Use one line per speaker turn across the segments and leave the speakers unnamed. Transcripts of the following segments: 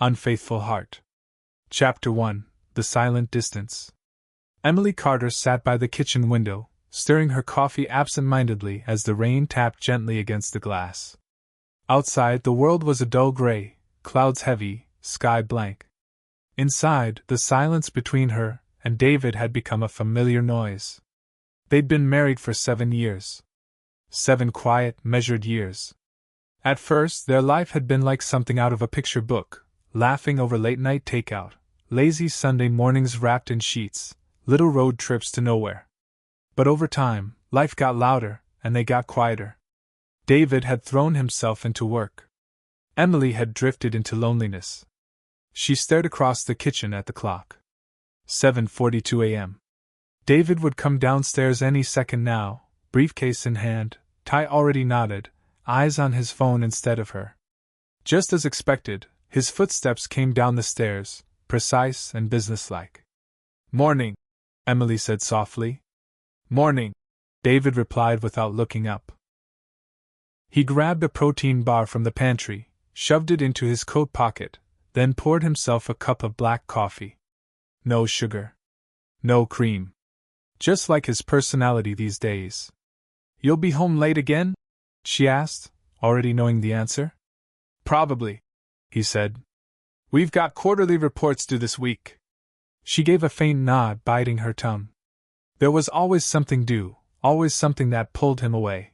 Unfaithful Heart. Chapter 1. The Silent Distance. Emily Carter sat by the kitchen window, stirring her coffee absent-mindedly as the rain tapped gently against the glass. Outside, the world was a dull gray, clouds heavy, sky blank. Inside, the silence between her and David had become a familiar noise. They'd been married for 7 years. 7 quiet, measured years. At first, their life had been like something out of a picture book, laughing over late-night takeout, lazy Sunday mornings wrapped in sheets, little road trips to nowhere. But over time, life got louder, and they got quieter. David had thrown himself into work. Emily had drifted into loneliness. She stared across the kitchen at the clock. 7:42 a.m. David would come downstairs any second now, briefcase in hand, tie already knotted, eyes on his phone instead of her. Just as expected, his footsteps came down the stairs, precise and businesslike. "Morning," Emily said softly. "Morning," David replied without looking up. He grabbed a protein bar from the pantry, shoved it into his coat pocket, then poured himself a cup of black coffee. No sugar. No cream. Just like his personality these days. "You'll be home late again?" she asked, already knowing the answer. "Probably," he said. "We've got quarterly reports due this week." She gave a faint nod, biting her tongue. There was always something due, always something that pulled him away.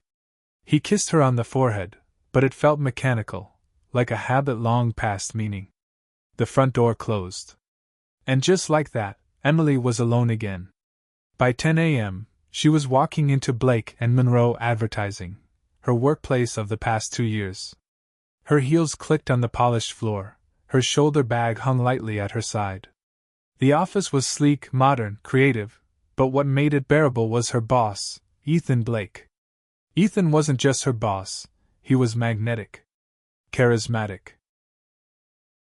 He kissed her on the forehead, but it felt mechanical, like a habit long past meaning. The front door closed. And just like that, Emily was alone again. By 10 a.m., she was walking into Blake and Monroe Advertising, her workplace of the past 2 years. Her heels clicked on the polished floor, her shoulder bag hung lightly at her side. The office was sleek, modern, creative, but what made it bearable was her boss, Ethan Blake. Ethan wasn't just her boss, he was magnetic. Charismatic.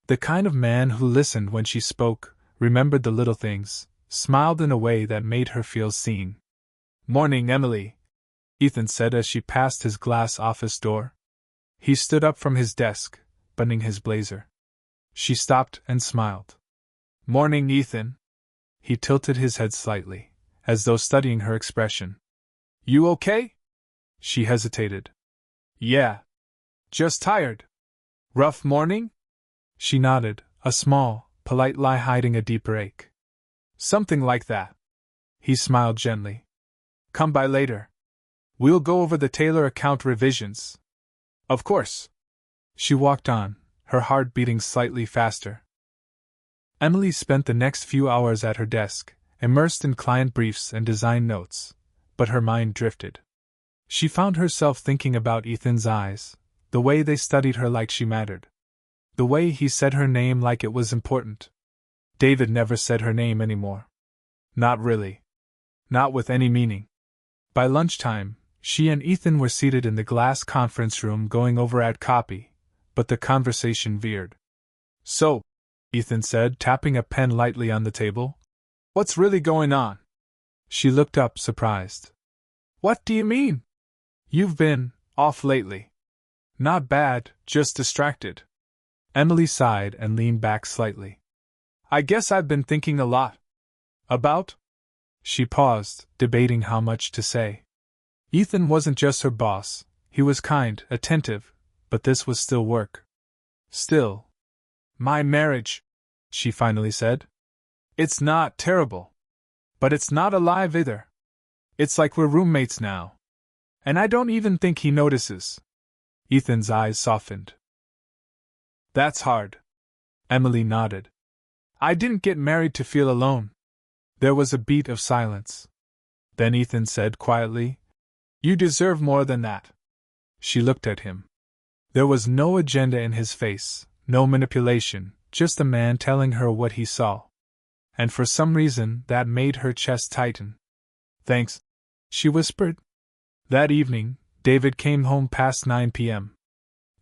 The kind of man who listened when she spoke, remembered the little things, smiled in a way that made her feel seen. "Morning, Emily," Ethan said as she passed his glass office door. He stood up from his desk, buttoning his blazer. She stopped and smiled. "Morning, Ethan." He tilted his head slightly, as though studying her expression. "You okay?" She hesitated. "Yeah. Just tired." "Rough morning?" She nodded, a small, polite lie hiding a deeper ache. "Something like that." He smiled gently. "Come by later. We'll go over the Taylor account revisions." "Of course." She walked on, her heart beating slightly faster. Emily spent the next few hours at her desk, immersed in client briefs and design notes, but her mind drifted. She found herself thinking about Ethan's eyes, the way they studied her like she mattered. The way he said her name like it was important. David never said her name anymore. Not really. Not with any meaning. By lunchtime, she and Ethan were seated in the glass conference room going over ad copy, but the conversation veered. "So," Ethan said, tapping a pen lightly on the table, "what's really going on?" She looked up, surprised. "What do you mean?" "You've been off lately." "Not bad, just distracted." Emily sighed and leaned back slightly. "I guess I've been thinking a lot." "About?" She paused, debating how much to say. Ethan wasn't just her boss, he was kind, attentive, but this was still work. Still. "My marriage," she finally said. "It's not terrible. But it's not alive either. It's like we're roommates now. And I don't even think he notices." Ethan's eyes softened. "That's hard." Emily nodded. "I didn't get married to feel alone." There was a beat of silence. Then Ethan said quietly, "You deserve more than that." She looked at him. There was no agenda in his face, no manipulation, just a man telling her what he saw. And for some reason that made her chest tighten. "Thanks," she whispered. That evening, David came home past 9 p.m.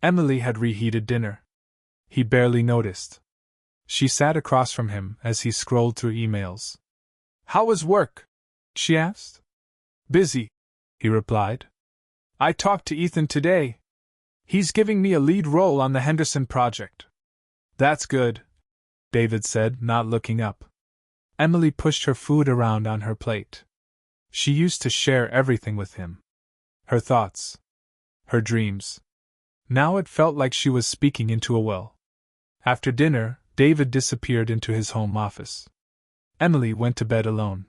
Emily had reheated dinner. He barely noticed. She sat across from him as he scrolled through emails. "How was work?" she asked. "Busy," he replied. "I talked to Ethan today. He's giving me a lead role on the Henderson project." That's good, David said, not looking up. Emily pushed her food around on her plate. She used to share everything with him. Her thoughts. Her dreams. Now it felt like she was speaking into a well. After dinner, David disappeared into his home office. Emily went to bed alone.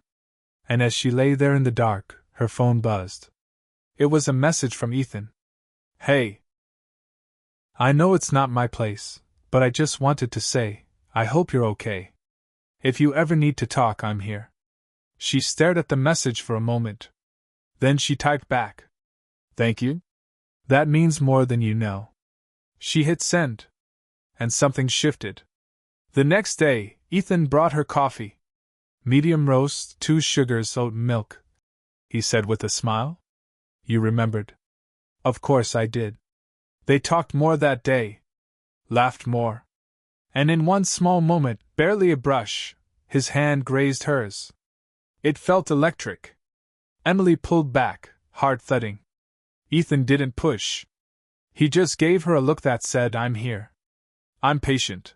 And as she lay there in the dark, her phone buzzed. It was a message from Ethan. Hey. I know it's not my place, but I just wanted to say, I hope you're okay. If you ever need to talk, I'm here. She stared at the message for a moment. Then she typed back. Thank you? That means more than you know. She hit send. And something shifted. The next day, Ethan brought her coffee. Medium roast, 2 sugars, oat milk, he said with a smile. You remembered? Of course I did. They talked more that day. Laughed more. And in one small moment, barely a brush, his hand grazed hers. It felt electric. Emily pulled back, heart thudding. Ethan didn't push. He just gave her a look that said, I'm here. I'm patient.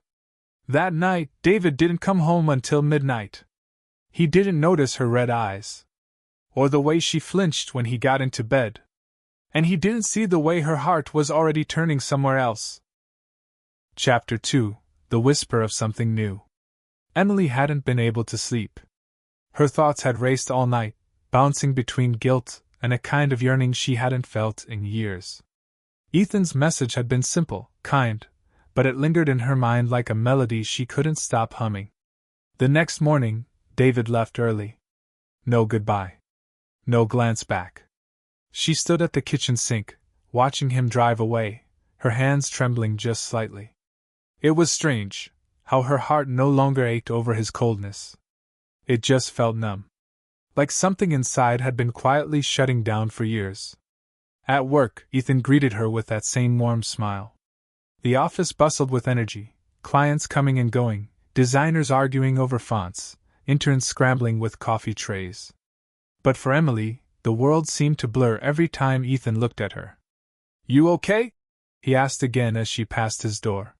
That night, David didn't come home until midnight. He didn't notice her red eyes. Or the way she flinched when he got into bed. And he didn't see the way her heart was already turning somewhere else. Chapter 2: The Whisper of Something New. Emily hadn't been able to sleep. Her thoughts had raced all night, bouncing between guilt and a kind of yearning she hadn't felt in years. Ethan's message had been simple, kind, but it lingered in her mind like a melody she couldn't stop humming. The next morning, David left early. No goodbye. No glance back. She stood at the kitchen sink, watching him drive away, her hands trembling just slightly. It was strange, how her heart no longer ached over his coldness. It just felt numb. Like something inside had been quietly shutting down for years. At work, Ethan greeted her with that same warm smile. The office bustled with energy, clients coming and going, designers arguing over fonts, interns scrambling with coffee trays. But for Emily, the world seemed to blur every time Ethan looked at her. You okay? He asked again as she passed his door.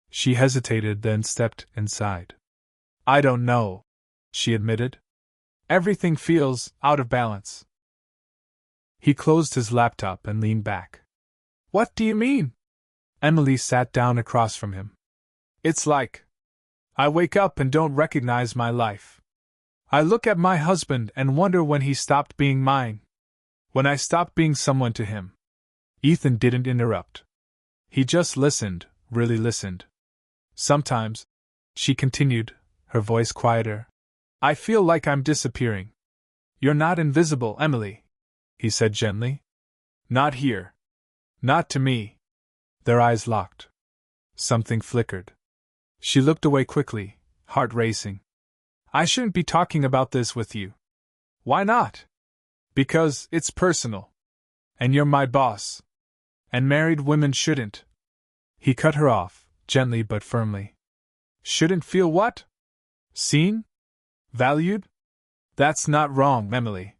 She hesitated, then stepped inside. I don't know, she admitted. Everything feels out of balance. He closed his laptop and leaned back. What do you mean? Emily sat down across from him. It's like I wake up and don't recognize my life. I look at my husband and wonder when he stopped being mine. When I stopped being someone to him. Ethan didn't interrupt. He just listened, really listened. Sometimes, she continued, her voice quieter, I feel like I'm disappearing. You're not invisible, Emily, he said gently. Not here. Not to me. Their eyes locked. Something flickered. She looked away quickly, heart racing. I shouldn't be talking about this with you. Why not? Because it's personal. And you're my boss. And married women shouldn't. He cut her off, gently but firmly. Shouldn't feel what? Seen? Valued? That's not wrong, Emily.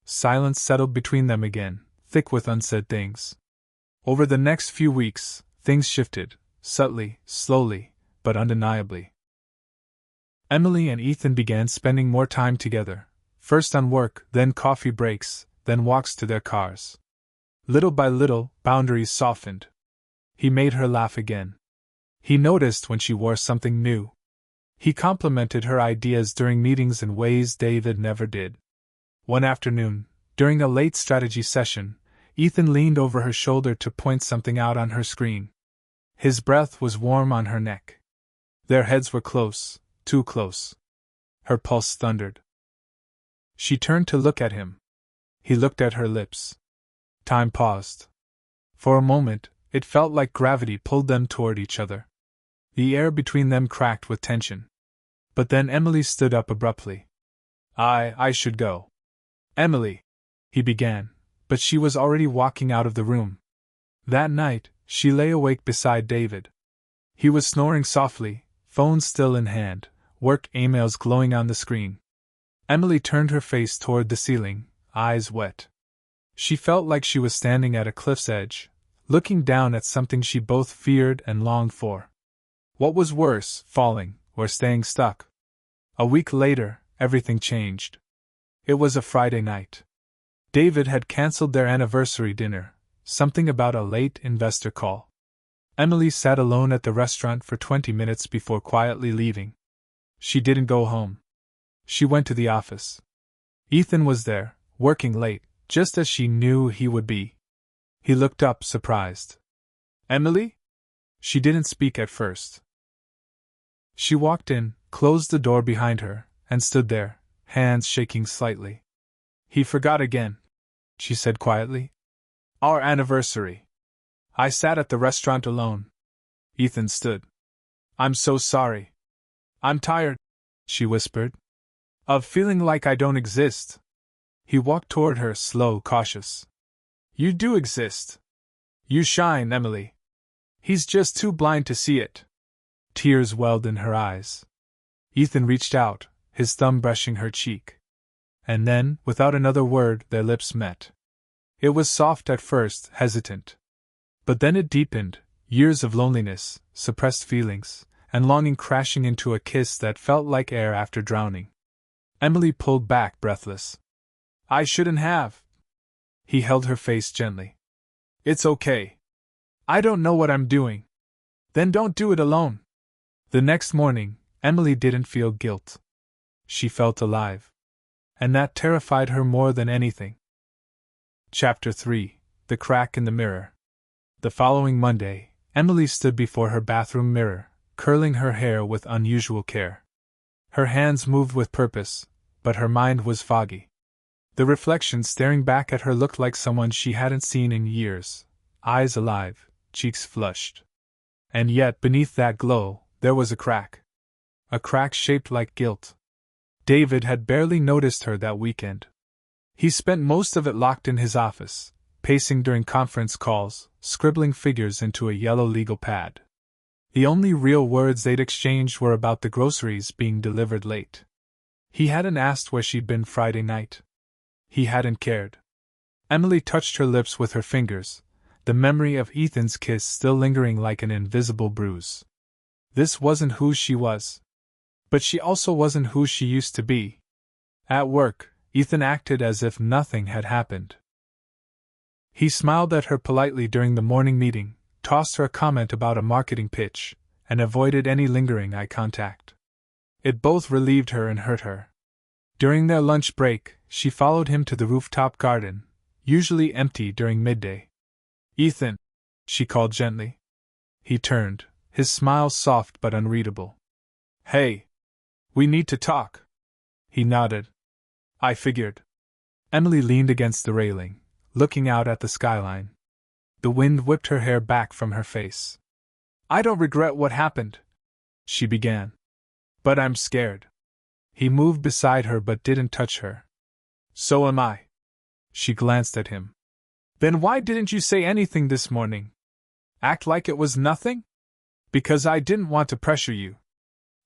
Silence settled between them again, thick with unsaid things. Over the next few weeks, things shifted, subtly, slowly, but undeniably. Emily and Ethan began spending more time together, first on work, then coffee breaks, then walks to their cars. Little by little, boundaries softened. He made her laugh again. He noticed when she wore something new. He complimented her ideas during meetings in ways David never did. One afternoon, during a late strategy session, Ethan leaned over her shoulder to point something out on her screen. His breath was warm on her neck. Their heads were close, too close. Her pulse thundered. She turned to look at him. He looked at her lips. Time paused. For a moment, it felt like gravity pulled them toward each other. The air between them cracked with tension. But then Emily stood up abruptly. I should go. Emily, he began, but she was already walking out of the room. That night, she lay awake beside David. He was snoring softly, phone still in hand, work emails glowing on the screen. Emily turned her face toward the ceiling, eyes wet. She felt like she was standing at a cliff's edge, looking down at something she both feared and longed for. What was worse, falling, or staying stuck? A week later, everything changed. It was a Friday night. David had cancelled their anniversary dinner, something about a late investor call. Emily sat alone at the restaurant for 20 minutes before quietly leaving. She didn't go home. She went to the office. Ethan was there, working late, just as she knew he would be. He looked up, surprised. "Emily?" She didn't speak at first. She walked in, closed the door behind her, and stood there, hands shaking slightly. "He forgot again," she said quietly. "Our anniversary. I sat at the restaurant alone." Ethan stood. "I'm so sorry. I'm tired," she whispered, "of feeling like I don't exist." He walked toward her, slow, cautious. "You do exist. You shine, Emily. He's just too blind to see it." Tears welled in her eyes. Ethan reached out, his thumb brushing her cheek. And then, without another word, their lips met. It was soft at first, hesitant. But then it deepened, years of loneliness, suppressed feelings, and longing crashing into a kiss that felt like air after drowning. Emily pulled back, breathless. "I shouldn't have." He held her face gently. "It's okay. I don't know what I'm doing." "Then don't do it alone." The next morning, Emily didn't feel guilt. She felt alive. And that terrified her more than anything. Chapter 3: The Crack in the Mirror. The following Monday, Emily stood before her bathroom mirror, curling her hair with unusual care. Her hands moved with purpose, but her mind was foggy. The reflection staring back at her looked like someone she hadn't seen in years, eyes alive, cheeks flushed. And yet, beneath that glow, there was a crack. A crack shaped like guilt. David had barely noticed her that weekend. He spent most of it locked in his office, pacing during conference calls, scribbling figures into a yellow legal pad. The only real words they'd exchanged were about the groceries being delivered late. He hadn't asked where she'd been Friday night. He hadn't cared. Emily touched her lips with her fingers, the memory of Ethan's kiss still lingering like an invisible bruise. This wasn't who she was. But she also wasn't who she used to be. At work, Ethan acted as if nothing had happened. He smiled at her politely during the morning meeting, tossed her a comment about a marketing pitch, and avoided any lingering eye contact. It both relieved her and hurt her. During their lunch break, she followed him to the rooftop garden, usually empty during midday. "Ethan," she called gently. He turned, his smile soft but unreadable. "Hey. We need to talk." He nodded. "I figured." Emily leaned against the railing, looking out at the skyline. The wind whipped her hair back from her face. "I don't regret what happened," she began. "But I'm scared." He moved beside her but didn't touch her. "So am I." She glanced at him. "Then why didn't you say anything this morning? Act like it was nothing?" "Because I didn't want to pressure you.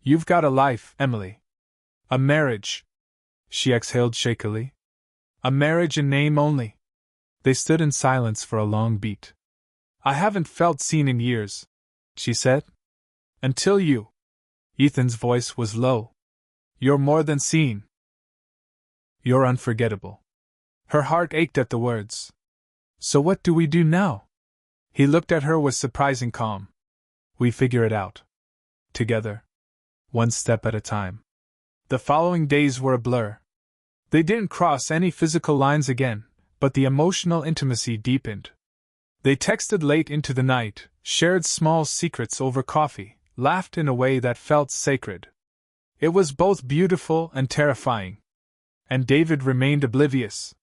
You've got a life, Emily. A marriage." She exhaled shakily. "A marriage in name only." They stood in silence for a long beat. "I haven't felt seen in years," she said. "Until you." Ethan's voice was low. "You're more than seen. You're unforgettable." Her heart ached at the words. "So what do we do now?" He looked at her with surprising calm. "We figure it out. Together. One step at a time." The following days were a blur. They didn't cross any physical lines again, but the emotional intimacy deepened. They texted late into the night, shared small secrets over coffee, laughed in a way that felt sacred. It was both beautiful and terrifying. And David remained oblivious.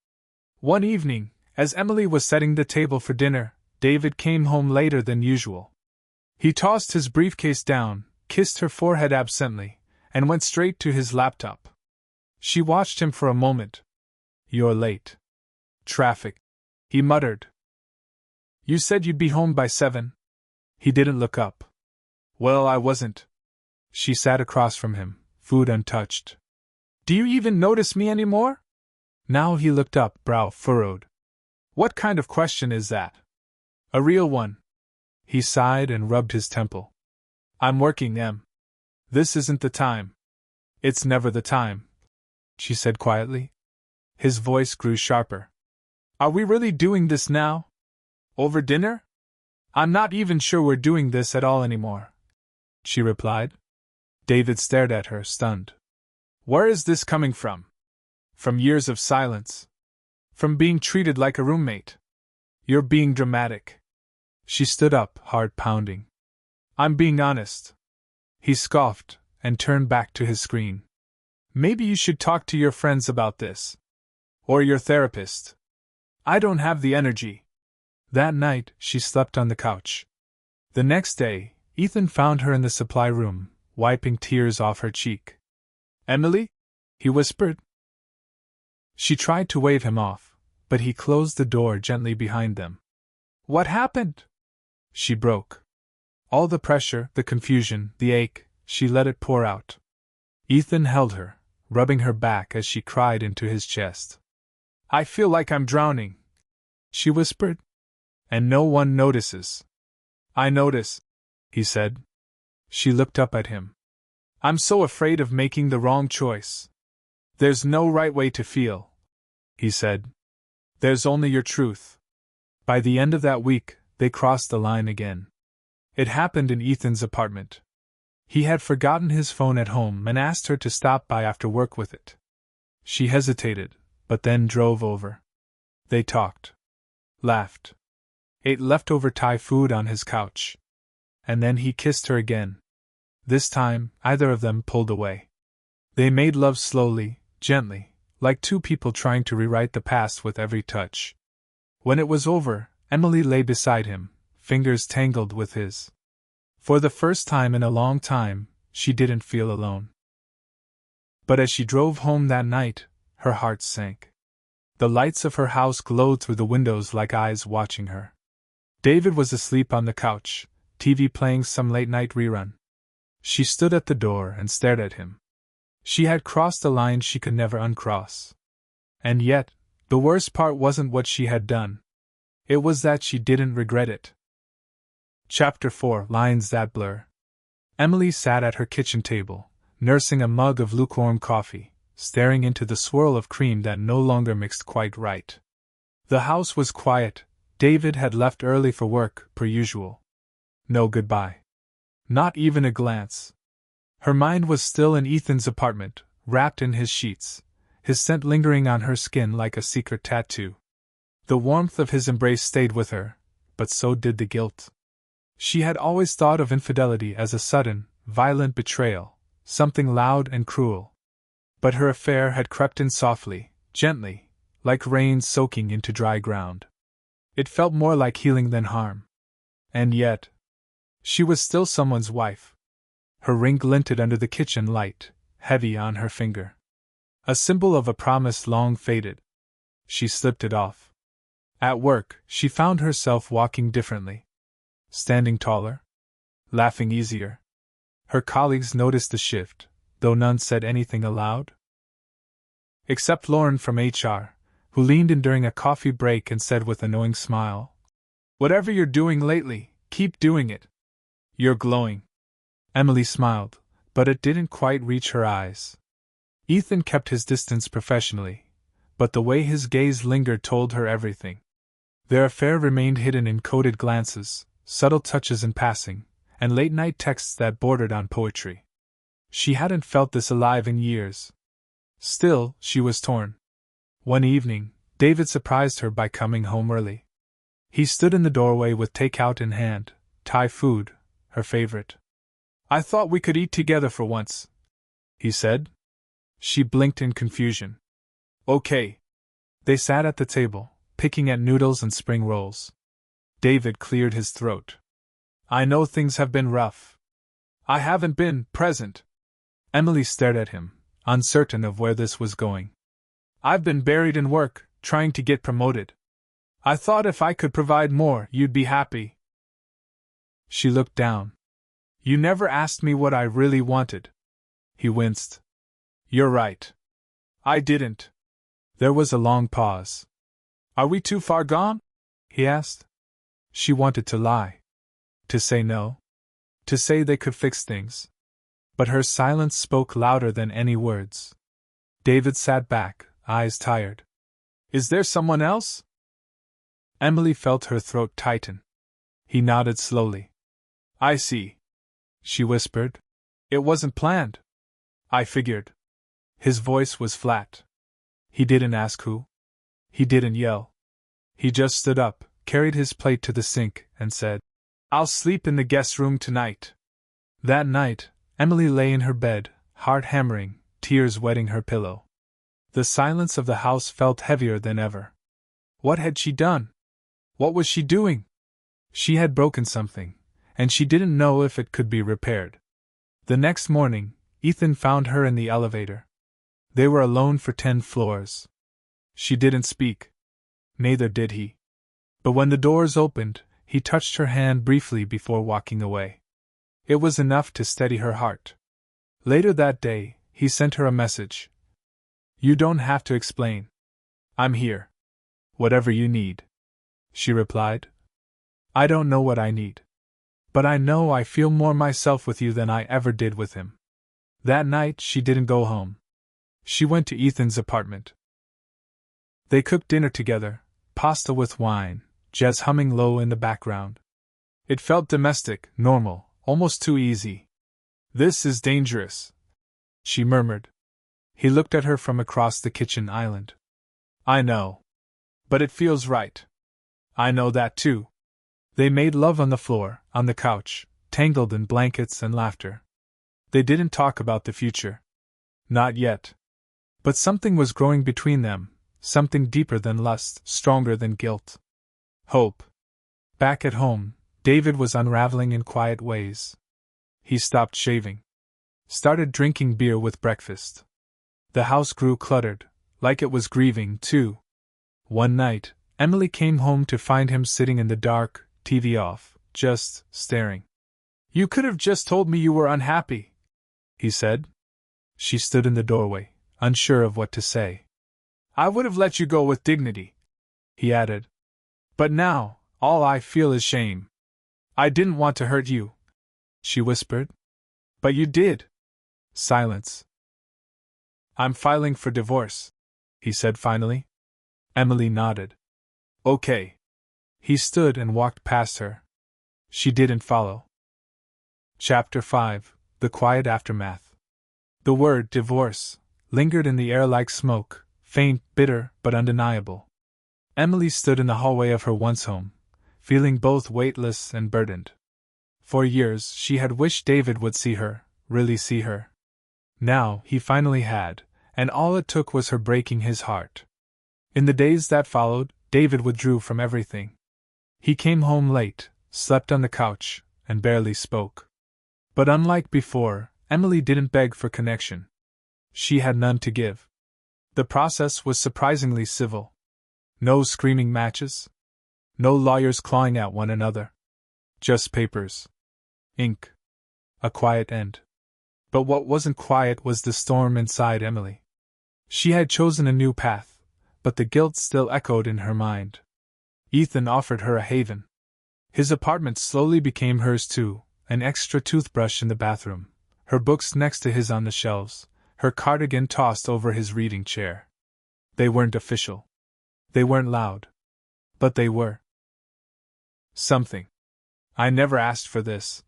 One evening, as Emily was setting the table for dinner, David came home later than usual. He tossed his briefcase down, kissed her forehead absently, and went straight to his laptop. She watched him for a moment. "You're late." "Traffic," he muttered. "You said you'd be home by 7. He didn't look up. "Well, I wasn't." She sat across from him, food untouched. "Do you even notice me anymore?" Now he looked up, brow furrowed. "What kind of question is that?" "A real one." He sighed and rubbed his temple. I'm working, Em. This isn't the time. It's never the time, she said quietly. His voice grew sharper. Are we really doing this now? Over dinner? I'm not even sure we're doing this at all anymore, she replied. David stared at her, stunned. Where is this coming from? From years of silence. From being treated like a roommate. You're being dramatic. She stood up, heart pounding. I'm being honest. He scoffed and turned back to his screen. Maybe you should talk to your friends about this. Or your therapist. I don't have the energy. That night, she slept on the couch. The next day, Ethan found her in the supply room, wiping tears off her cheek. Emily? He whispered. She tried to wave him off, but he closed the door gently behind them. What happened? She broke. All the pressure, the confusion, the ache, she let it pour out. Ethan held her, rubbing her back as she cried into his chest. I feel like I'm drowning, she whispered. And no one notices. I notice, he said. She looked up at him. I'm so afraid of making the wrong choice. There's no right way to feel, he said. There's only your truth. By the end of that week, they crossed the line again. It happened in Ethan's apartment. He had forgotten his phone at home and asked her to stop by after work with it. She hesitated, but then drove over. They talked. Laughed. Ate leftover Thai food on his couch. And then he kissed her again. This time, either of them pulled away. They made love slowly, gently, like two people trying to rewrite the past with every touch. When it was over, Emily lay beside him, fingers tangled with his. For the first time in a long time, she didn't feel alone. But as she drove home that night, her heart sank. The lights of her house glowed through the windows like eyes watching her. David was asleep on the couch, TV playing some late-night rerun. She stood at the door and stared at him. She had crossed a line she could never uncross. And yet, the worst part wasn't what she had done. It was that she didn't regret it. Chapter 4: Lines That Blur. Emily sat at her kitchen table, nursing a mug of lukewarm coffee, staring into the swirl of cream that no longer mixed quite right. The house was quiet. David had left early for work, per usual. No goodbye. Not even a glance. Her mind was still in Ethan's apartment, wrapped in his sheets, his scent lingering on her skin like a secret tattoo. The warmth of his embrace stayed with her, but so did the guilt. She had always thought of infidelity as a sudden, violent betrayal, something loud and cruel. But her affair had crept in softly, gently, like rain soaking into dry ground. It felt more like healing than harm. And yet, she was still someone's wife. Her ring glinted under the kitchen light, heavy on her finger. A symbol of a promise long faded. She slipped it off. At work, she found herself walking differently. Standing taller. Laughing easier. Her colleagues noticed the shift, though none said anything aloud. Except Lauren from HR, who leaned in during a coffee break and said with a knowing smile, "Whatever you're doing lately, keep doing it. You're glowing." Emily smiled, but it didn't quite reach her eyes. Ethan kept his distance professionally, but the way his gaze lingered told her everything. Their affair remained hidden in coded glances, subtle touches in passing, and late-night texts that bordered on poetry. She hadn't felt this alive in years. Still, she was torn. One evening, David surprised her by coming home early. He stood in the doorway with takeout in hand, Thai food, her favorite. "I thought we could eat together for once," he said. She blinked in confusion. "Okay." They sat at the table, picking at noodles and spring rolls. David cleared his throat. "I know things have been rough. I haven't been present." Emily stared at him, uncertain of where this was going. "I've been buried in work, trying to get promoted. I thought if I could provide more, you'd be happy." She looked down. "You never asked me what I really wanted." He winced. "You're right. I didn't." There was a long pause. "Are we too far gone?" he asked. She wanted to lie. To say no. To say they could fix things. But her silence spoke louder than any words. David sat back, eyes tired. Is there someone else? Emily felt her throat tighten. He nodded slowly. I see, she whispered. It wasn't planned. I figured. His voice was flat. He didn't ask who. He didn't yell. He just stood up, carried his plate to the sink, and said, I'll sleep in the guest room tonight. That night, Emily lay in her bed, heart hammering, tears wetting her pillow. The silence of the house felt heavier than ever. What had she done? What was she doing? She had broken something, and she didn't know if it could be repaired. The next morning, Ethan found her in the elevator. They were alone for 10 floors. She didn't speak. Neither did he. But when the doors opened, he touched her hand briefly before walking away. It was enough to steady her heart. Later that day, he sent her a message. You don't have to explain. I'm here. Whatever you need. She replied. I don't know what I need. But I know I feel more myself with you than I ever did with him. That night she didn't go home. She went to Ethan's apartment. They cooked dinner together, pasta with wine, jazz humming low in the background. It felt domestic, normal, almost too easy. This is dangerous, she murmured. He looked at her from across the kitchen island. I know. But it feels right. I know that too. They made love on the floor, on the couch, tangled in blankets and laughter. They didn't talk about the future. Not yet. But something was growing between them, something deeper than lust, stronger than guilt. Hope. Back at home, David was unraveling in quiet ways. He stopped shaving. Started drinking beer with breakfast. The house grew cluttered, like it was grieving, too. One night, Emily came home to find him sitting in the dark, TV off, just staring. You could have just told me you were unhappy, he said. She stood in the doorway, unsure of what to say. I would have let you go with dignity, he added. But now, all I feel is shame. I didn't want to hurt you, she whispered. But you did. Silence. I'm filing for divorce, he said finally. Emily nodded. Okay. He stood and walked past her. She didn't follow. Chapter 5: The Quiet Aftermath. The word divorce lingered in the air like smoke, faint, bitter, but undeniable. Emily stood in the hallway of her once home, feeling both weightless and burdened. For years she had wished David would see her, really see her. Now he finally had, and all it took was her breaking his heart. In the days that followed, David withdrew from everything. He came home late, slept on the couch, and barely spoke. But unlike before, Emily didn't beg for connection. She had none to give. The process was surprisingly civil. No screaming matches. No lawyers clawing at one another. Just papers. Ink. A quiet end. But what wasn't quiet was the storm inside Emily. She had chosen a new path, but the guilt still echoed in her mind. Ethan offered her a haven. His apartment slowly became hers too, an extra toothbrush in the bathroom, her books next to his on the shelves, her cardigan tossed over his reading chair. They weren't official. They weren't loud. But they were. Something. I never asked for this,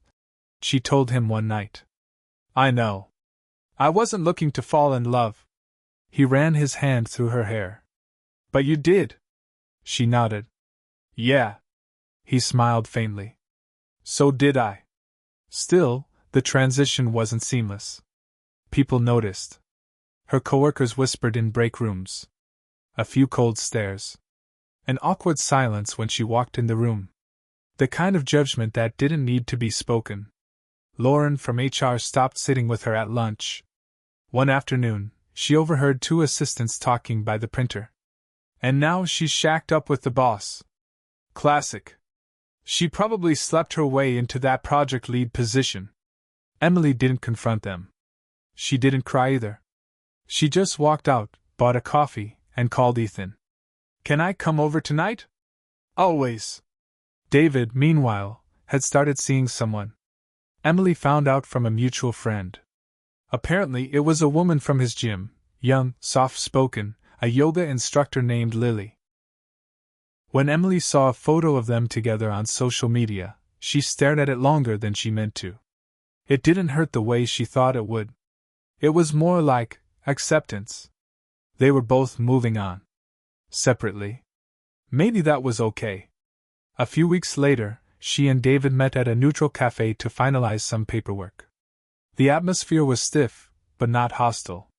she told him one night. I know. I wasn't looking to fall in love. He ran his hand through her hair. But you did. She nodded. Yeah. He smiled faintly. So did I. Still, the transition wasn't seamless. People noticed. Her coworkers whispered in break rooms. A few cold stares. An awkward silence when she walked in the room. The kind of judgment that didn't need to be spoken. Lauren from HR stopped sitting with her at lunch. One afternoon, she overheard two assistants talking by the printer. And now she's shacked up with the boss. Classic. She probably slept her way into that project lead position. Emily didn't confront them. She didn't cry either. She just walked out, bought a coffee, and called Ethan. Can I come over tonight? Always. David, meanwhile, had started seeing someone. Emily found out from a mutual friend. Apparently, it was a woman from his gym, young, soft-spoken, a yoga instructor named Lily. When Emily saw a photo of them together on social media, she stared at it longer than she meant to. It didn't hurt the way she thought it would. It was more like acceptance. They were both moving on. Separately. Maybe that was okay. A few weeks later, she and David met at a neutral cafe to finalize some paperwork. The atmosphere was stiff, but not hostile.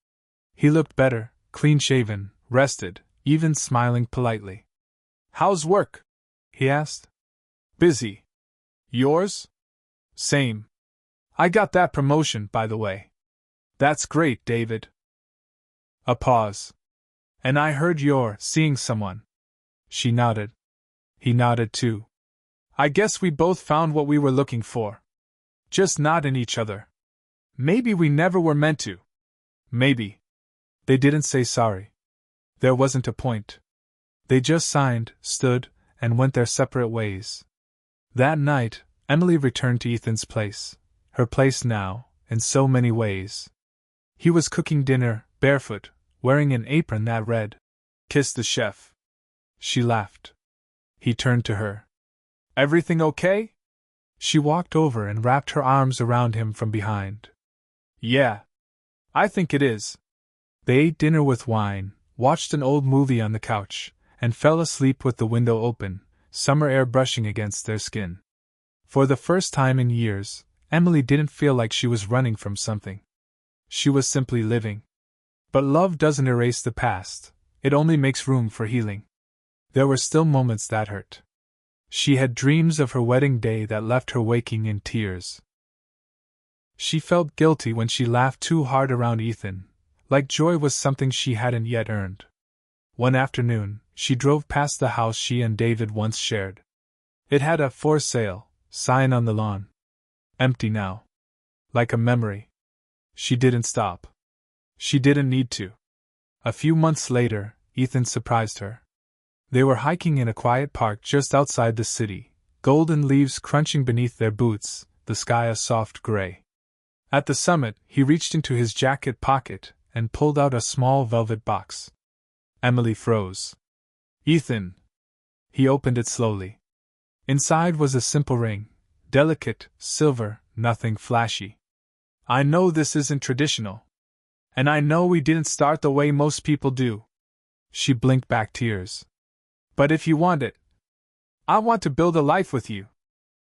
He looked better, clean-shaven, rested, even smiling politely. "How's work?" he asked. "Busy. Yours?" "Same. I got that promotion, by the way." "That's great, David." A pause. "And I heard you're seeing someone." She nodded. He nodded too. "I guess we both found what we were looking for. Just not in each other. Maybe we never were meant to. Maybe." They didn't say sorry. There wasn't a point. They just signed, stood, and went their separate ways. That night, Emily returned to Ethan's place. Her place now, in so many ways. He was cooking dinner, barefoot, wearing an apron that read, "Kiss the chef." She laughed. He turned to her. "Everything okay?" She walked over and wrapped her arms around him from behind. "Yeah. I think it is." They ate dinner with wine, watched an old movie on the couch, and fell asleep with the window open, summer air brushing against their skin. For the first time in years, Emily didn't feel like she was running from something. She was simply living. But love doesn't erase the past, it only makes room for healing. There were still moments that hurt. She had dreams of her wedding day that left her waking in tears. She felt guilty when she laughed too hard around Ethan, like joy was something she hadn't yet earned. One afternoon, she drove past the house she and David once shared. It had a "for sale" sign on the lawn. Empty now. Like a memory. She didn't stop. She didn't need to. A few months later, Ethan surprised her. They were hiking in a quiet park just outside the city, golden leaves crunching beneath their boots, the sky a soft gray. At the summit, he reached into his jacket pocket and pulled out a small velvet box. Emily froze. "Ethan!" He opened it slowly. Inside was a simple ring, delicate, silver, nothing flashy. "I know this isn't traditional. And I know we didn't start the way most people do." She blinked back tears. "But if you want it, I want to build a life with you.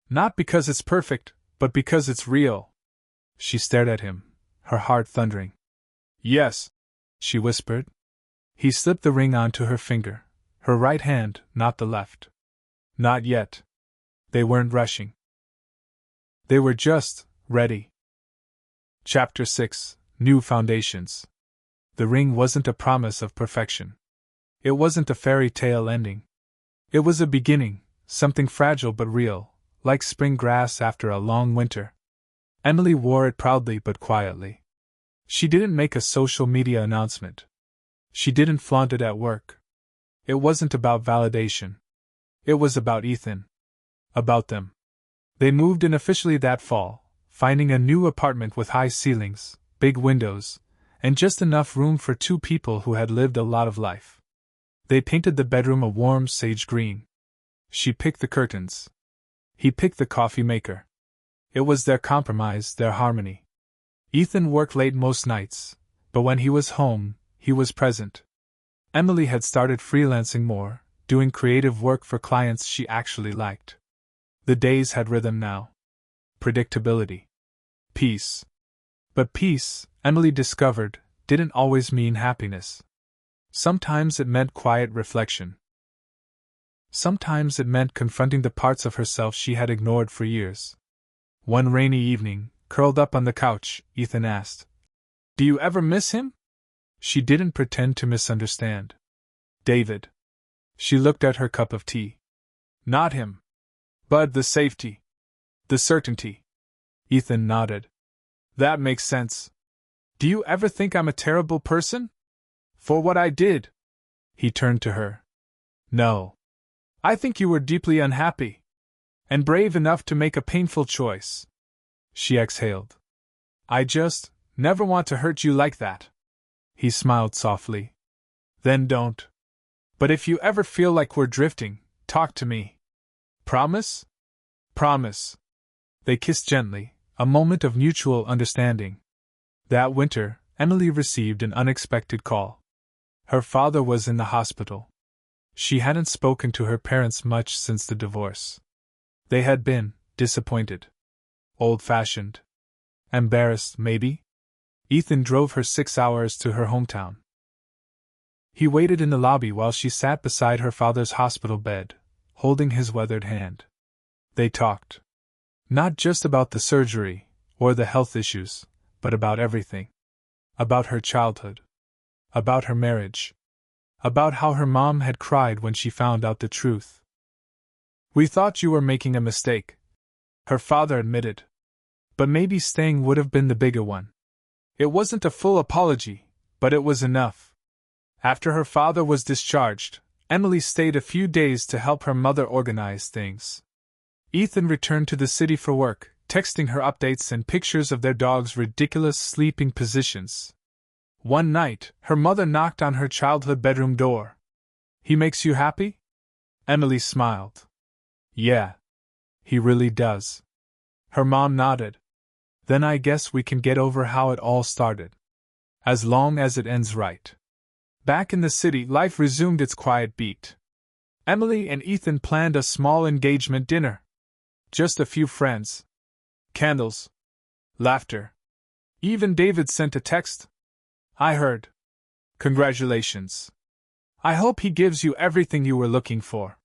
Not because it's perfect, but because it's real." She stared at him, her heart thundering. "Yes," she whispered. He slipped the ring onto her finger, her right hand, not the left. Not yet. They weren't rushing. They were just ready. Chapter 6: New Foundations. The ring wasn't a promise of perfection. It wasn't a fairy tale ending. It was a beginning, something fragile but real, like spring grass after a long winter. Emily wore it proudly but quietly. She didn't make a social media announcement. She didn't flaunt it at work. It wasn't about validation. It was about Ethan. About them. They moved in officially that fall, finding a new apartment with high ceilings, big windows, and just enough room for two people who had lived a lot of life. They painted the bedroom a warm sage green. She picked the curtains. He picked the coffee maker. It was their compromise, their harmony. Ethan worked late most nights, but when he was home, he was present. Emily had started freelancing more, doing creative work for clients she actually liked. The days had rhythm now. Predictability. Peace. But peace, Emily discovered, didn't always mean happiness. Sometimes it meant quiet reflection. Sometimes it meant confronting the parts of herself she had ignored for years. One rainy evening, curled up on the couch, Ethan asked, "Do you ever miss him?" She didn't pretend to misunderstand. "David." She looked at her cup of tea. "Not him. But the safety. The certainty." Ethan nodded. "That makes sense. Do you ever think I'm a terrible person? For what I did?" He turned to her. "No. I think you were deeply unhappy. And brave enough to make a painful choice. she exhaled. I just never want to hurt you like that. He smiled softly. Then don't. But if you ever feel like we're drifting, talk to me. Promise? Promise. They kissed gently, a moment of mutual understanding. That winter, Emily received an unexpected call. Her father was in the hospital. She hadn't spoken to her parents much since the divorce. They had been disappointed. Old-fashioned. Embarrassed, maybe? Ethan drove her 6 hours to her hometown. He waited in the lobby while she sat beside her father's hospital bed, holding his weathered hand. They talked. Not just about the surgery, or the health issues, but about everything. About her childhood. About her marriage. About how her mom had cried when she found out the truth. We thought you were making a mistake, her father admitted. But maybe staying would have been the bigger one. It wasn't a full apology, but it was enough. After her father was discharged, Emily stayed a few days to help her mother organize things. Ethan returned to the city for work, texting her updates and pictures of their dog's ridiculous sleeping positions. One night, her mother knocked on her childhood bedroom door. He makes you happy? Emily smiled. Yeah. He really does. Her mom nodded. Then I guess we can get over how it all started. As long as it ends right. Back in the city, life resumed its quiet beat. Emily and Ethan planned a small engagement dinner. Just a few friends. Candles. Laughter. Even David sent a text. I heard. Congratulations. I hope he gives you everything you were looking for.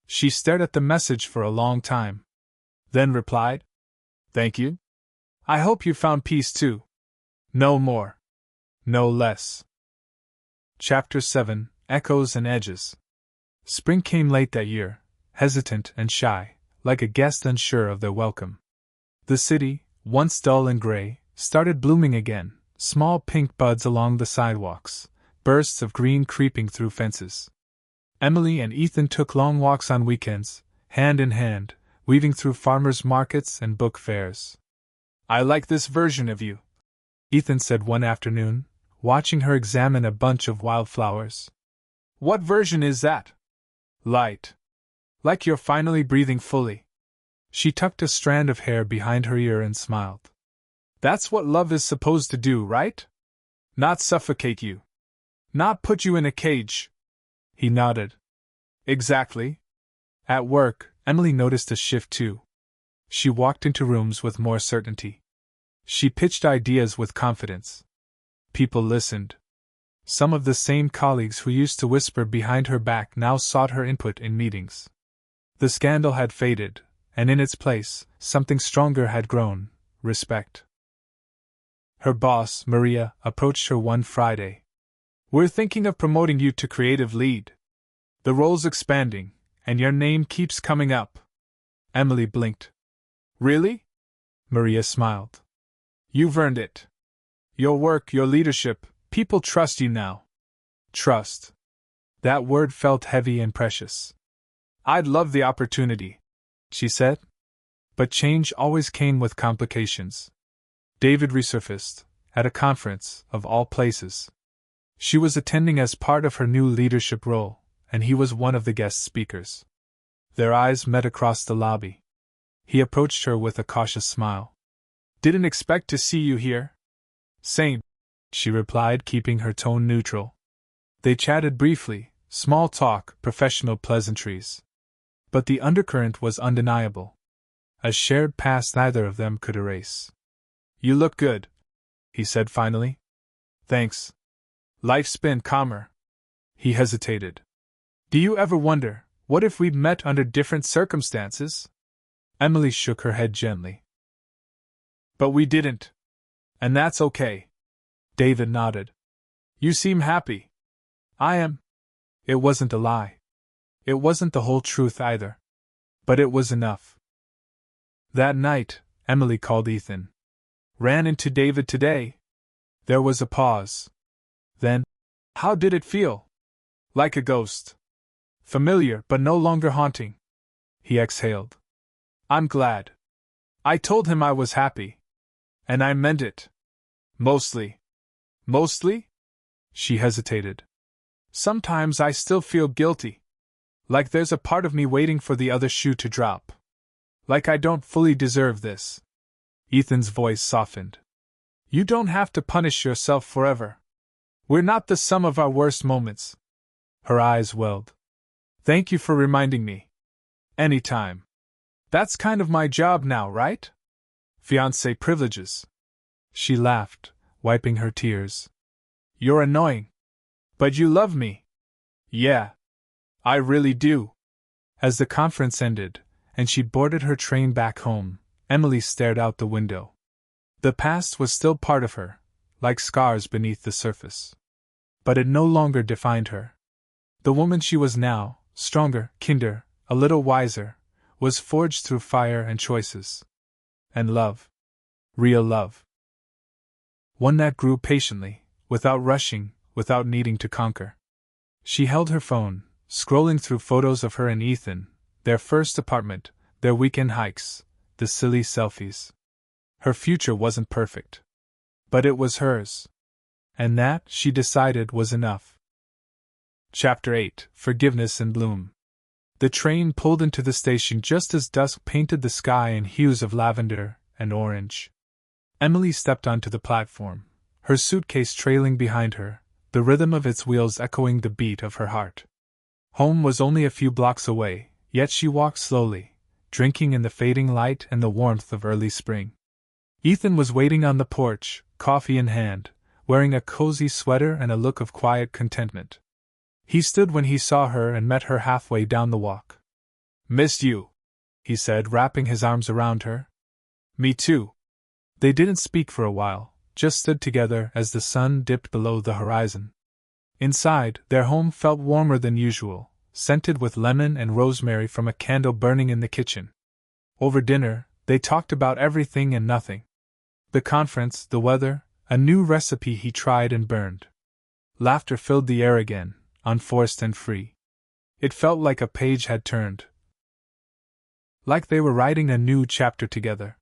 She stared at the message for a long time. Then replied, Thank you. I hope you found peace too. No more. No less. Chapter 7, Echoes and Edges. Spring came late that year, hesitant and shy, like a guest unsure of their welcome. The city, once dull and gray, started blooming again, small pink buds along the sidewalks, bursts of green creeping through fences. Emily and Ethan took long walks on weekends, hand in hand, weaving through farmers' markets and book fairs. I like this version of you, Ethan said one afternoon, watching her examine a bunch of wildflowers. What version is that? Light. Like you're finally breathing fully. She tucked a strand of hair behind her ear and smiled. That's what love is supposed to do, right? Not suffocate you. Not put you in a cage. He nodded. Exactly. At work, Emily noticed a shift too. She walked into rooms with more certainty. She pitched ideas with confidence. People listened. Some of the same colleagues who used to whisper behind her back now sought her input in meetings. The scandal had faded, and in its place, something stronger had grown: respect. Her boss, Maria, approached her one Friday. We're thinking of promoting you to creative lead. The role's expanding, and your name keeps coming up. Emily blinked. Really? Maria smiled. You've earned it. Your work, your leadership, people trust you now. Trust. That word felt heavy and precious. I'd love the opportunity, she said. But change always came with complications. David resurfaced, at a conference, of all places. She was attending as part of her new leadership role, and he was one of the guest speakers. Their eyes met across the lobby. He approached her with a cautious smile. Didn't expect to see you here. Same, she replied, keeping her tone neutral. They chatted briefly, small talk, professional pleasantries. But the undercurrent was undeniable. A shared past neither of them could erase. You look good, he said finally. Thanks. Life's been calmer. He hesitated. Do you ever wonder, what if we'd met under different circumstances? Emily shook her head gently. But we didn't. And that's okay. David nodded. You seem happy. I am. It wasn't a lie. It wasn't the whole truth either. But it was enough. That night, Emily called Ethan. Ran into David today. There was a pause. Then, how did it feel? Like a ghost. Familiar but no longer haunting. He exhaled. I'm glad. I told him I was happy. And I meant it. Mostly. Mostly? She hesitated. Sometimes I still feel guilty. Like there's a part of me waiting for the other shoe to drop. Like I don't fully deserve this. Ethan's voice softened. You don't have to punish yourself forever. We're not the sum of our worst moments. Her eyes welled. Thank you for reminding me. Anytime. That's kind of my job now, right? Fiancé privileges. She laughed, wiping her tears. You're annoying. But you love me. Yeah. I really do. As the conference ended, and she boarded her train back home, Emily stared out the window. The past was still part of her, like scars beneath the surface. But it no longer defined her. The woman she was now, stronger, kinder, a little wiser, was forged through fire and choices. And love. Real love. One that grew patiently, without rushing, without needing to conquer. She held her phone, scrolling through photos of her and Ethan, their first apartment, their weekend hikes, the silly selfies. Her future wasn't perfect. But it was hers. And that, she decided, was enough. Chapter 8: Forgiveness in Bloom. The train pulled into the station just as dusk painted the sky in hues of lavender and orange. Emily stepped onto the platform, her suitcase trailing behind her, the rhythm of its wheels echoing the beat of her heart. Home was only a few blocks away, yet she walked slowly, drinking in the fading light and the warmth of early spring. Ethan was waiting on the porch, coffee in hand, wearing a cozy sweater and a look of quiet contentment. He stood when he saw her and met her halfway down the walk. Missed you, he said, wrapping his arms around her. Me too. They didn't speak for a while, just stood together as the sun dipped below the horizon. Inside, their home felt warmer than usual, scented with lemon and rosemary from a candle burning in the kitchen. Over dinner, they talked about everything and nothing. The conference, the weather, a new recipe he tried and burned. Laughter filled the air again, unforced and free. It felt like a page had turned. Like they were writing a new chapter together.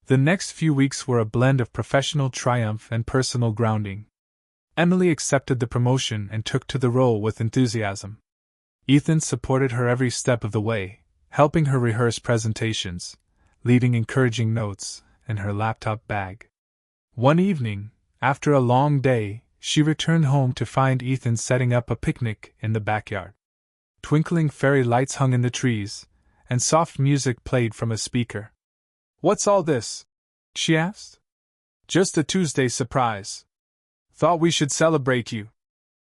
The next few weeks were a blend of professional triumph and personal grounding. Emily accepted the promotion and took to the role with enthusiasm. Ethan supported her every step of the way, helping her rehearse presentations, leaving encouraging notes in her laptop bag. One evening, after a long day, she returned home to find Ethan setting up a picnic in the backyard. Twinkling fairy lights hung in the trees, and soft music played from a speaker. What's all this? She asked. Just a Tuesday surprise. Thought we should celebrate you.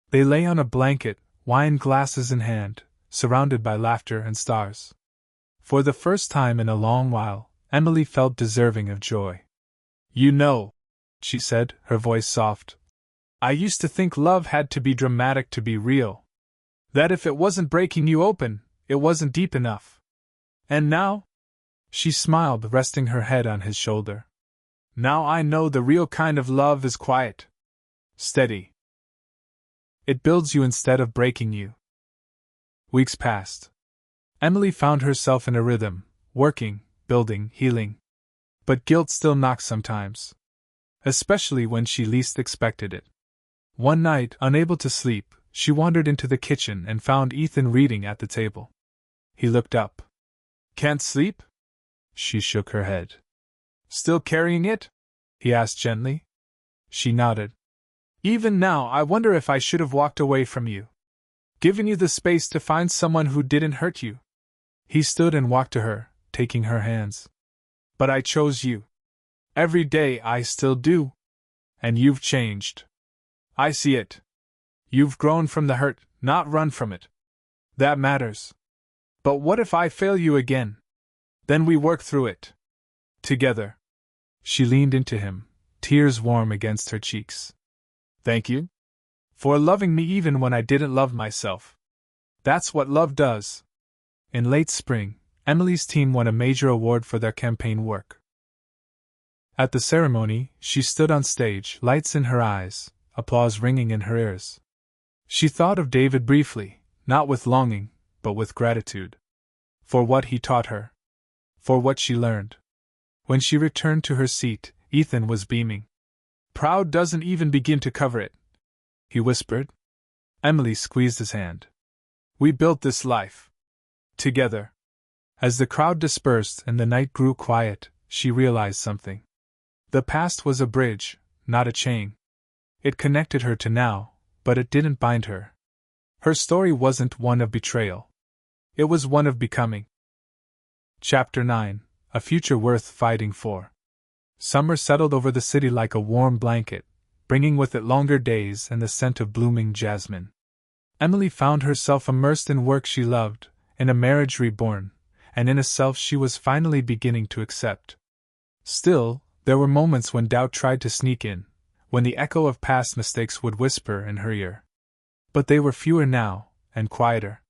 They lay on a blanket, wine glasses in hand, surrounded by laughter and stars. For the first time in a long while, Emily felt deserving of joy. You know, she said, her voice soft, I used to think love had to be dramatic to be real. That if it wasn't breaking you open, it wasn't deep enough. And now? She smiled, resting her head on his shoulder. Now I know the real kind of love is quiet. Steady. It builds you instead of breaking you. Weeks passed. Emily found herself in a rhythm, working, building, healing. But guilt still knocked sometimes. Especially when she least expected it. One night, unable to sleep, she wandered into the kitchen and found Ethan reading at the table. He looked up. Can't sleep? She shook her head. Still carrying it? He asked gently. She nodded. Even now, I wonder if I should have walked away from you. Given you the space to find someone who didn't hurt you. He stood and walked to her, taking her hands. But I chose you. Every day I still do. And you've changed. I see it. You've grown from the hurt, not run from it. That matters. But what if I fail you again? Then we work through it. Together. She leaned into him, tears warm against her cheeks. Thank you? For loving me even when I didn't love myself. That's what love does. In late spring, Emily's team won a major award for their campaign work. At the ceremony, she stood on stage, lights in her eyes, applause ringing in her ears. She thought of David briefly, not with longing, but with gratitude. For what he taught her. For what she learned. When she returned to her seat, Ethan was beaming. "Proud doesn't even begin to cover it," he whispered. Emily squeezed his hand. "We built this life together." As the crowd dispersed and the night grew quiet, she realized something. The past was a bridge, not a chain. It connected her to now, but it didn't bind her. Her story wasn't one of betrayal. It was one of becoming. Chapter 9: A Future Worth Fighting For. Summer settled over the city like a warm blanket, bringing with it longer days and the scent of blooming jasmine. Emily found herself immersed in work she loved, in a marriage reborn, and in a self she was finally beginning to accept. Still, there were moments when doubt tried to sneak in, when the echo of past mistakes would whisper in her ear. But they were fewer now, and quieter.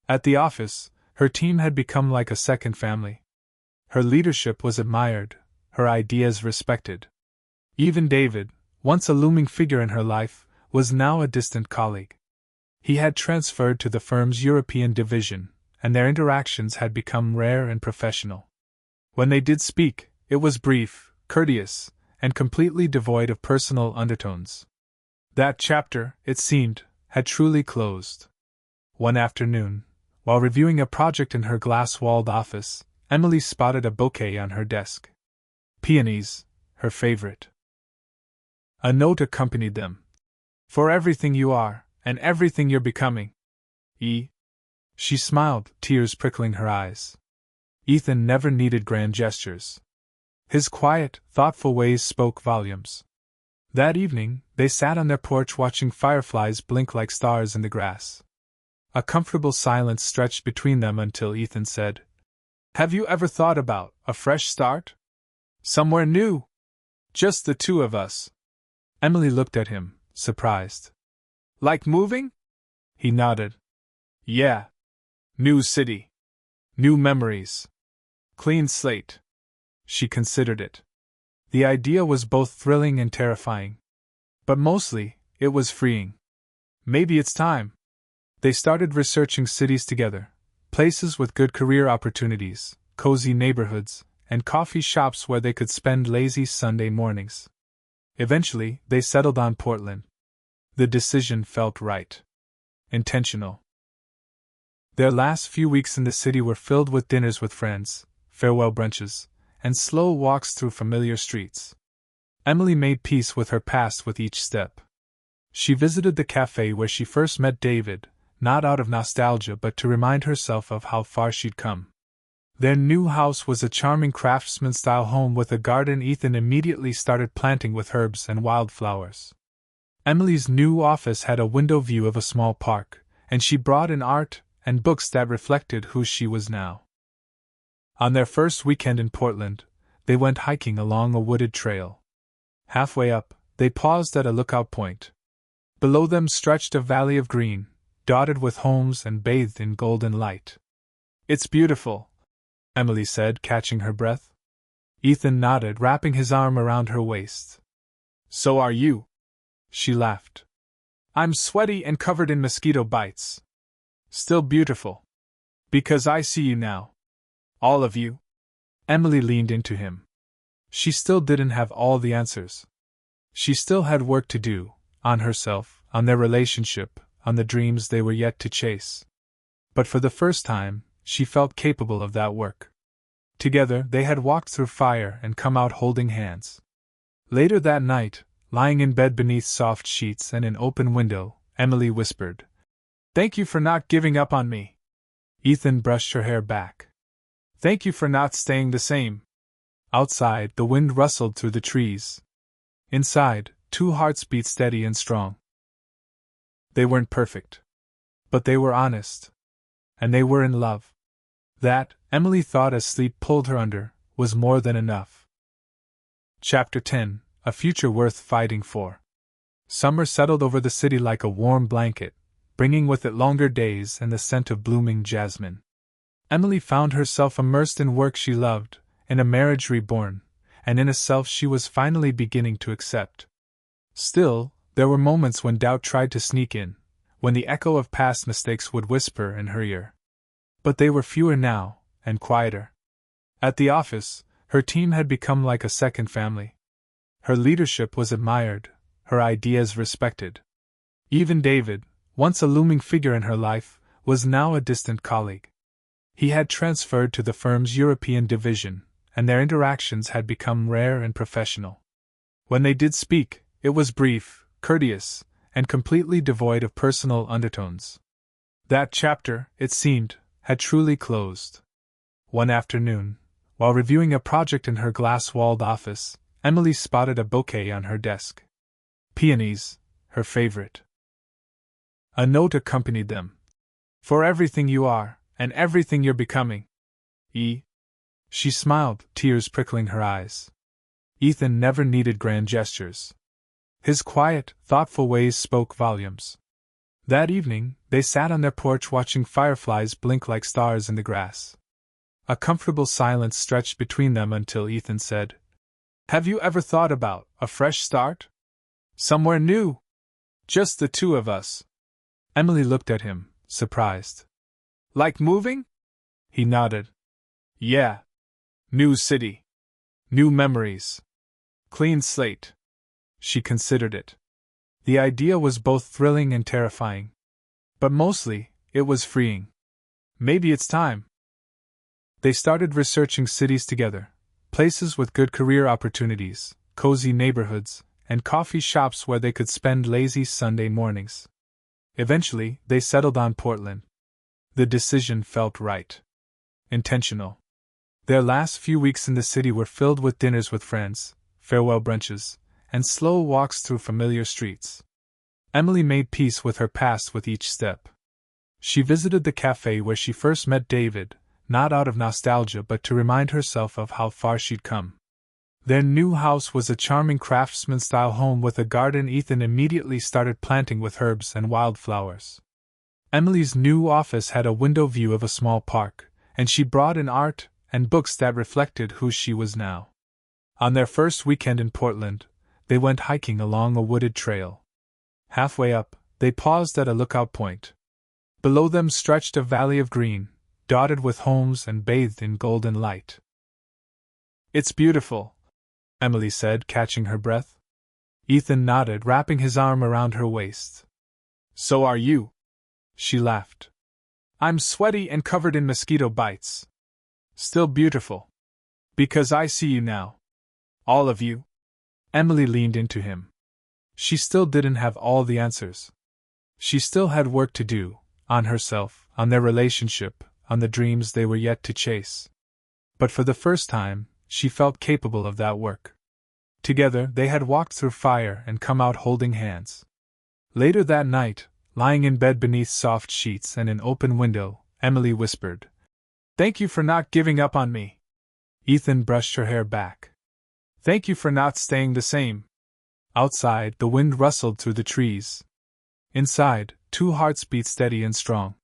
At the office, her team had become like a second family. Her leadership was admired, her ideas respected. Even David, once a looming figure in her life, was now a distant colleague. He had transferred to the firm's European division, and their interactions had become rare and professional. When they did speak, it was brief, courteous, and completely devoid of personal undertones. That chapter, it seemed, had truly closed. One afternoon, while reviewing a project in her glass-walled office, Emily spotted a bouquet on her desk. Peonies, her favorite. A note accompanied them. "For everything you are, and everything you're becoming. E." She smiled, tears prickling her eyes. Ethan never needed grand gestures. His quiet, thoughtful ways spoke volumes. That evening, they sat on their porch watching fireflies blink like stars in the grass. A comfortable silence stretched between them until Ethan said, "Have you ever thought about a fresh start? Somewhere new? Just the two of us." Emily looked at him, surprised. "Like moving?" He nodded. "Yeah. New city. New memories. Clean slate." She considered it. The idea was both thrilling and terrifying. But mostly, it was freeing. Maybe it's time. They started researching cities together, places with good career opportunities, cozy neighborhoods, and coffee shops where they could spend lazy Sunday mornings. Eventually, they settled on Portland. The decision felt right. Intentional. Their last few weeks in the city were filled with dinners with friends, farewell brunches, and slow walks through familiar streets. Emily made peace with her past with each step. She visited the cafe where she first met David, not out of nostalgia but to remind herself of how far she'd come. Their new house was a charming craftsman-style home with a garden Ethan immediately started planting with herbs and wildflowers. Emily's new office had a window view of a small park, and she brought in art and books that reflected who she was now. On their first weekend in Portland, they went hiking along a wooded trail. Halfway up, they paused at a lookout point. Below them stretched a valley of green, dotted with homes and bathed in golden light. "It's beautiful," Emily said, catching her breath. Ethan nodded, wrapping his arm around her waist. "So are you." She laughed. "I'm sweaty and covered in mosquito bites. Still beautiful. Because I see you now. All of you." Emily leaned into him. She still didn't have all the answers. She still had work to do, on herself, on their relationship, on the dreams they were yet to chase. But for the first time, she felt capable of that work. Together, they had walked through fire and come out holding hands. Later that night, lying in bed beneath soft sheets and an open window, Emily whispered, "Thank you for not giving up on me." Ethan brushed her hair back. "Thank you for not staying the same." Outside, the wind rustled through the trees. Inside, two hearts beat steady and strong. They weren't perfect. But they were honest. And they were in love. That, Emily thought as sleep pulled her under, was more than enough. Chapter 10: A Future Worth Fighting For. Summer settled over the city like a warm blanket, bringing with it longer days and the scent of blooming jasmine. Emily found herself immersed in work she loved, in a marriage reborn, and in a self she was finally beginning to accept. Still, there were moments when doubt tried to sneak in, when the echo of past mistakes would whisper in her ear. But they were fewer now, and quieter. At the office, Her team had become like a second family. Her leadership was admired, her ideas respected. Even David, once a looming figure in her life, was now a distant colleague. He had transferred to the firm's European division, and their interactions had become rare and professional. When they did speak, it was brief, courteous, and completely devoid of personal undertones. That chapter, it seemed, had truly closed. One afternoon, while reviewing a project in her glass-walled office, Emily spotted a bouquet on her desk. Peonies, her favorite. A note accompanied them. "For everything you are, and everything you're becoming. E." She smiled, tears prickling her eyes. Ethan never needed grand gestures. His quiet, thoughtful ways spoke volumes. That evening, they sat on their porch watching fireflies blink like stars in the grass. A comfortable silence stretched between them until Ethan said, "Have you ever thought about a fresh start? Somewhere new? Just the two of us." Emily looked at him, surprised. "Like moving?" He nodded. "Yeah. New city. New memories. Clean slate." She considered it. The idea was both thrilling and terrifying. But mostly, it was freeing. Maybe it's time. They started researching cities together, places with good career opportunities, cozy neighborhoods, and coffee shops where they could spend lazy Sunday mornings. Eventually, they settled on Portland. The decision felt right. Intentional. Their last few weeks in the city were filled with dinners with friends, farewell brunches, and slow walks through familiar streets. Emily made peace with her past with each step. She visited the cafe where she first met David, not out of nostalgia but to remind herself of how far she'd come. Their new house was a charming craftsman-style home with a garden Ethan immediately started planting with herbs and wildflowers. Emily's new office had a window view of a small park, and she brought in art and books that reflected who she was now. On their first weekend in Portland, they went hiking along a wooded trail. Halfway up, they paused at a lookout point. Below them stretched a valley of green, dotted with homes and bathed in golden light. "It's beautiful," Emily said, catching her breath. Ethan nodded, wrapping his arm around her waist. "So are you." She laughed. "I'm sweaty and covered in mosquito bites. Still beautiful. Because I see you now. All of you." Emily leaned into him. She still didn't have all the answers. She still had work to do, on herself, on their relationship, on the dreams they were yet to chase. But for the first time, she felt capable of that work. Together, they had walked through fire and come out holding hands. Later that night, lying in bed beneath soft sheets and an open window, Emily whispered, "Thank you for not giving up on me." Ethan brushed her hair back. "Thank you for not staying the same." Outside, the wind rustled through the trees. Inside, two hearts beat steady and strong.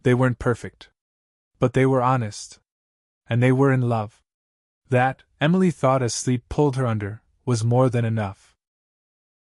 They weren't perfect. But they were honest. And they were in love. That, Emily thought as sleep pulled her under, was more than enough.